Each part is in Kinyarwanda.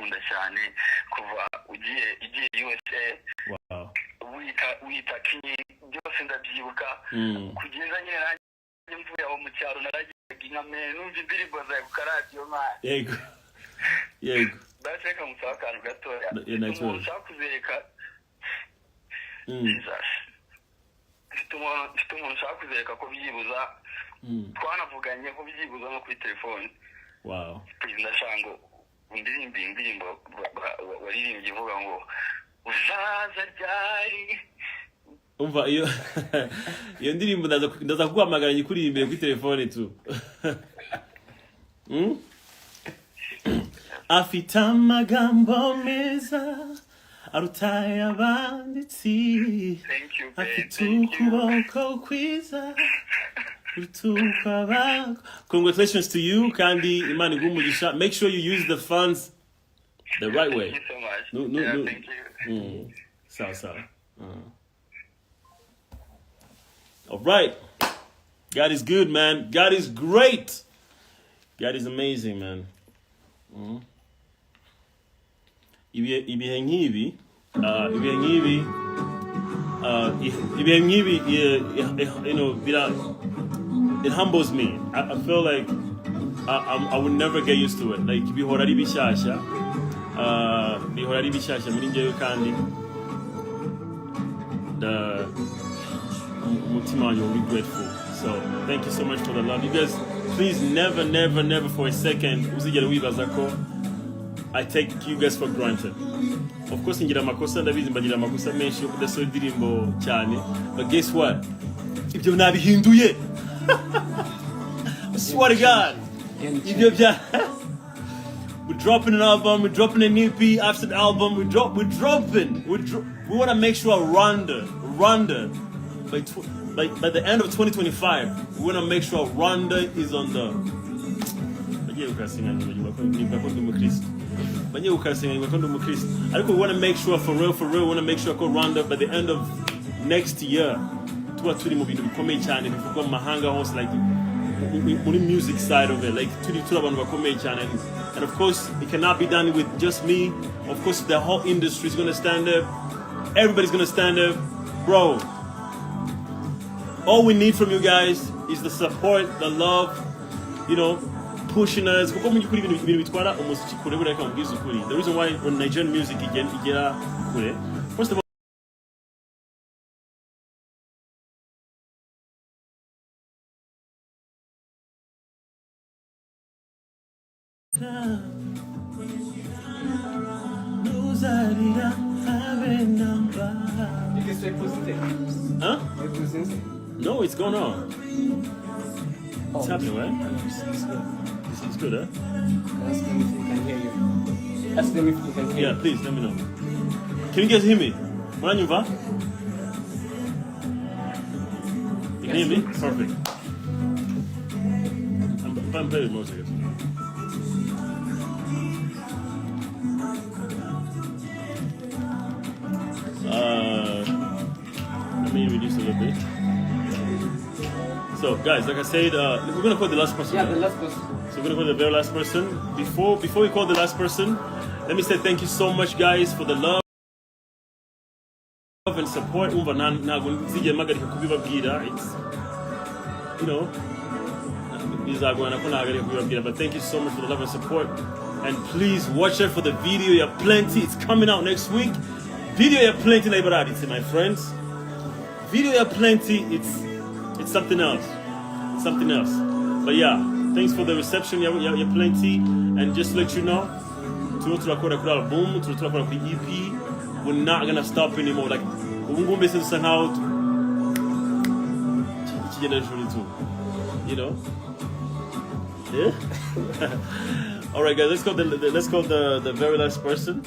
ndagukunda cyane kuva igiye USA. Wow. Wita kinyi byose ndabyibuka kugeza nyine nanjye mvuye aho mu cyaro naragiye nkame numva indirimbo zawe ku radio man. Yego. Basi reka musaba akantu gatoya. Ushaka kuzereka mfite umuntu ushaka kuzereka ko byibuza twanavuganye ko byibuza no kuri telefone. Wow. Ndashaka ngo indirimbo waririmbye ivuga ngo uzaza ryari. Umva iyo ndirimbo ndaza kuguhamagara nyikuririmbe kuri telefone tu. Afite amagambo meza arutaye abanditsi. Afite ukuboko kwiza utuka bako. Congratulations to you kandi Imana igumugisha. Make sure you use the funds the right way. Thank you so much. No. Thank you. So. All right. God is good, man. God is great. God is amazing, man. Ibihe nk'ibi, you know, it humbles me. I feel like I would never get used to it. Like bihora ari bishasha muri njyewe kandi the umutima wanjye will be grateful. So thank you so much for the love. You guys, please never for a second uzigera wibaza ko I take you guys for granted. Of course ngira amakosa ndabizi mbagira amakosa menshi yo kudasohora indirimbo cyane, but guess what, ibyo nabihinduye. I swear to God, ibyo bya we're dropping an album, we're dropping an EP after the album, we want to make sure Rwanda by the end of 2025 we want to make sure Rwanda is on the we want to make sure for real we want to make sure Rwanda by the end of next year tuba turi mu bintu bikomeye cyane bivugwa mu mahanga hose, like muri music side of it, like turi abantu bakomeye cyane. And of course it cannot be done with just me. Of course the whole industry is going to stand up, everybody's going to stand up, bro. All we need from you guys is the support, the love, you know, pushing us. The reason why when Nigerian music first of all, huh? No, it's going on. It's happening, right? It's good, huh? Ask them if they can hear you. Ask them if they can hear you. Yeah, please, let me know. Can you guys hear me? You can hear me? Perfect. I'm playing most of it. Let me reduce a little bit. So, guys, like I said, we're gonna call the last person. Yeah, the last person. So we're gonna call the very last person. Before we call the last person, let me say thank you so much, guys, for the love and support. It's, you know, but thank you so much for the love and support. And please watch out for the video. You have plenty. It's coming out next week. Video you have plenty, my friends. Video you have plenty. It's something else. It's something else. But yeah, thanks for the reception. You have plenty. And just to let you know, album, EP, we're not gonna stop anymore. Like we're gonna be somehow, you know. Yeah. All right, guys. Let's call the very last person.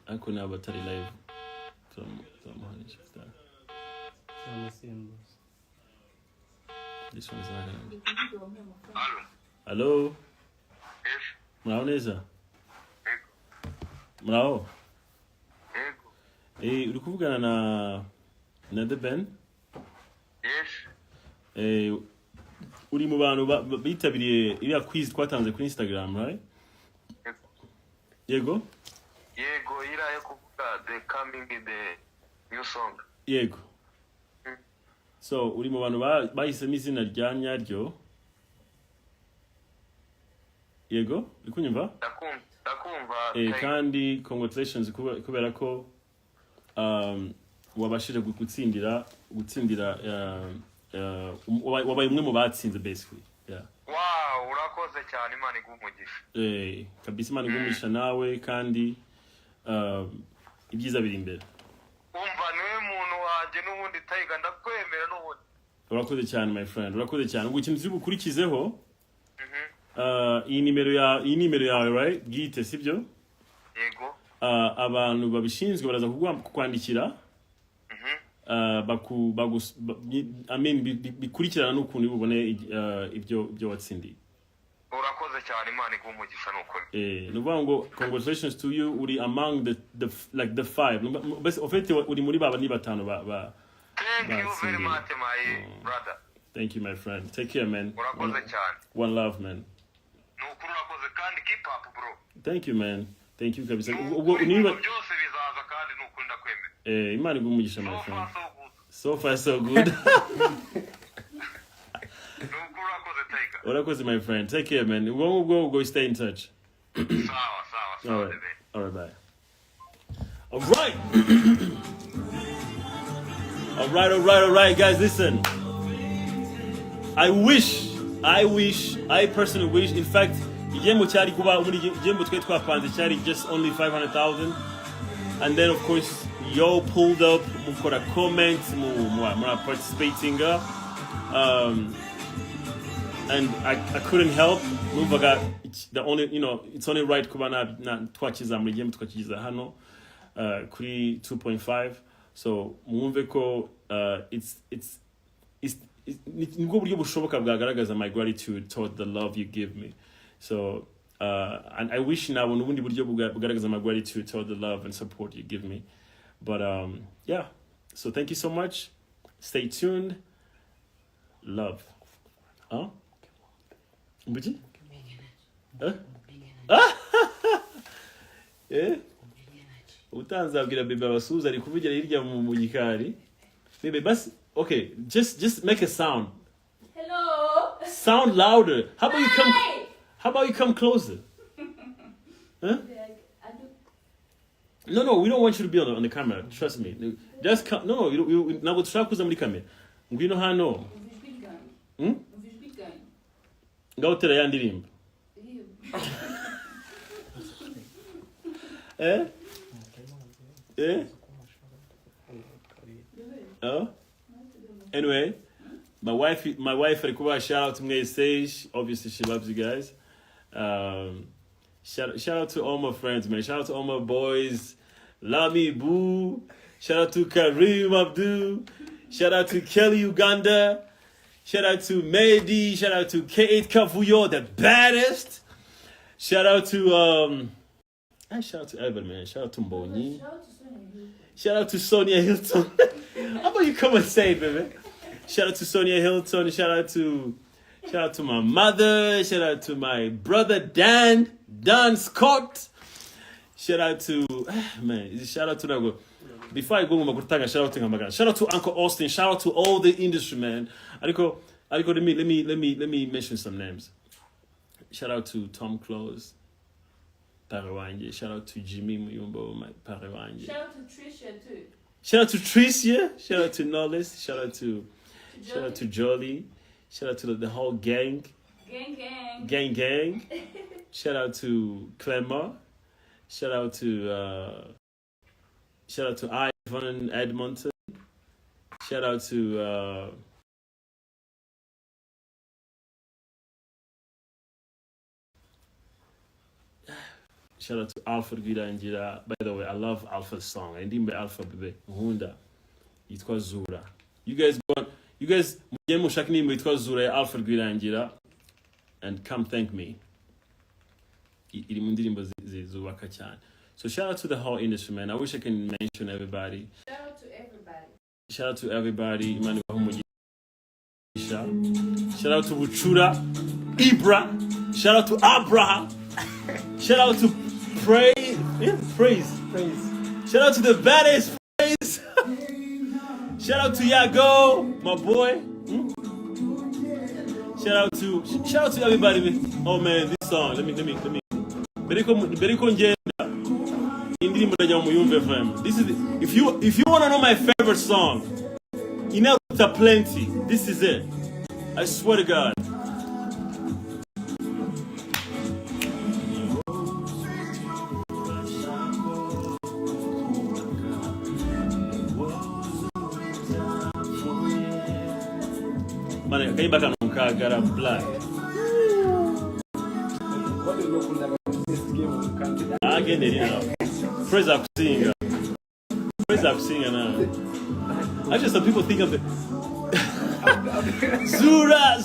Uncle now but live from this one is not gonna be. Hello. Yes. Mrao neza. Mrao. Uri kuvugana Nether Ben. Yes. Uri mu bantu bitabiriye iriya quiz twatanze kuri Instagram, right? Yego? Yego, iriya yo kuvuga the coming in the new song. Yego. So, uri mu bantu bahisemo izina rya nyaryo. Yego? Uri kunyumva? Ndakumva. Kandi congratulations kubera ko wabashije gutsindira wabaye umwe mu batsinze basically. Yeah. Wow, urakoze cyane, Imana igumugisha. Kabisa Imana igumugisha nawe kandi ibyiza biri imbere. Umva niwe muntu wanje n'ubundi Tiger, ndakwemera n'ubundi. Urakoze cyane my friend, urakoze cyane. Ubwo ikintu turi bukurikizeho iyi nimero yawe, right? Bwite sibyo? Yego. Abantu babishinzwe baraza kukwandikira. Bikurikirana n'ukuntu ubone ibyo watsindiye. Urakoze cyane, Imana igumugisha n'ukuri. Nuvuga ngo congratulations to you, uri among the five. En fait uri muri baba ni batanu ba. Thank you very much my brother. Thank you my friend. Take care man. Urakoze cyane. One love man. N'ukuri urakoze kandi keep up bro. Thank you man. Thank you kabisa. Ubwo niba byose bizaza kandi n'ukuri ndakwemera. Imana igumugisha my friend. So far So so good. far so good. Urakoze my friend. Take care, man. We'll go stay in touch. Sawa. All right, bye. All right. All right, guys, listen. I personally wish, in fact, igihembo cyari kuba muri igihembo twe twapanze cyari just only 500,000. And then, of course, yo pulled up, mukora comments, mura participating. And I couldn't help. It's the only, it's only right kuba na twachiza muri game twachiza hano kuri 2.5. So mwumve ko it's nibwo buryo bushoboka bwagaragaza my gratitude toward the love you give me. So and I wish now ubundi buryo bugaragaza my gratitude toward the love and support you give me. But yeah. So thank you so much. Stay tuned. Love. Huh? Mbuji? Utanzabwira bebe abasuza ari kuvugira hirya mu gikari. Bebe basi, okay, just make a sound. Hello. Sound louder. How about you come closer? Huh? No, we don't want you to be on the camera. Trust me. Just come. No, ntabwo dushaka kuza muri kamera. Ngwino hano. Ngaho tera ya ndirimbo. Oh? Anyway, my wife alikuwa shout out to me stage. Obviously she loves you guys. Shout out to all my friends, man. Shout out to all my boys. Lami Boo. Shout out to Kareem Abdul. Shout out to Kelly Uganda. Shout out to Mehdi. Shout out to K8 Kavuyo, the baddest. Shout out to shout out to everybody, man. Shout out to Mboni. Shout out to Sonia Hilton. How about you come and say it, baby? Shout out to Sonia Hilton. Shout out to my mother. Shout out to my brother Dan Scott. Shout out to shout out to Nago. Before I go, shout out to Uncle Austin. Shout out to all the industry, man. Let me mention some names. Shout out to Tom Close, Parawanje. Shout out to Jimmy Muyumbo, my Parawanje. Shout out to Tricia too. Shout out to Tricia. Shout out to Knowles. Shout out to Jolly. Shout out to the whole gang. Gang. Shout out to Clemmer. Shout out to Ivan Edmonton. Shout out to shout out to Alpha Girangira. By the way, I love Alpha's song. I didn't Alpha Bebe Hunda. It was Zura. You guys mujye mushaka nimba Zura ya Alpha Girangira and come thank me. Iri mu ndirimbo zubaka cyane. So shout out to the whole industry, man. I wish I can mention everybody. Shout out to everybody. Shout out to everybody. Imani Bahumugisha. Shout out to Buchura, Ibra. Shout out to Abraham. Shout out to Praise. Shout out to the baddest Praise. Shout out to Yago, my boy. Shout out to everybody. Oh man, this song. Let me. Beriko Njenda. Indirimbo ndajya mu Yumve FM. This is if you want to know my favorite song, Inelta Plenty. This is it. I swear to God. Man, can you back on Kagara Black? I get it, you know. Praise up singer. Praise up singer now. I just some people think of it. Zura.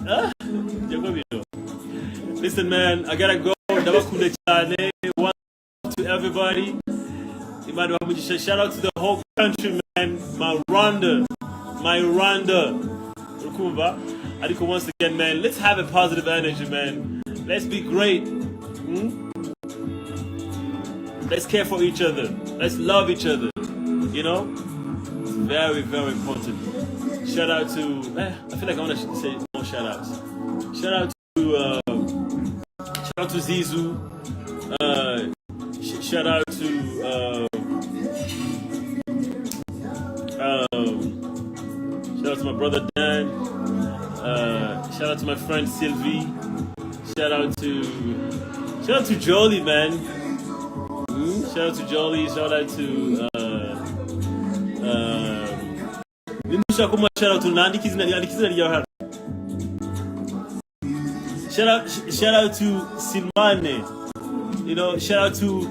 Huh? Listen, man, I gotta go. One to everybody. Shout out to the whole country, man. My Rwanda. Adiko, once again, man, let's have a positive energy, man. Let's be great. Let's care for each other. Let's love each other. You know? It's very, very important. Shout out to... I feel like I want to say more shout outs. Shout out to Zizu. Shout out to... shout out to my brother Dan. Shout out to my friend Sylvie. Shout out to Jolie, man. Shout out to Jolie. Shout out to shout out to Nandi Kizna. Shout out to Silmane. You know, shout out to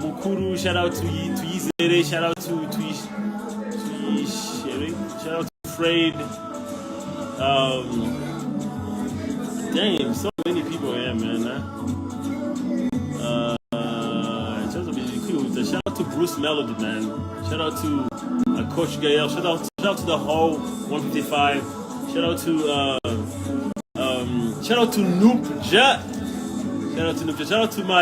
Mukuru. Shout out to Yizere. Shout out to shout out to Fred. Damn, so many people here, man. Shout out to Bruce Melody, man. Shout out to Coach Gael. Shout out to the whole 155. Shout out to Noop Jet. Shout out to my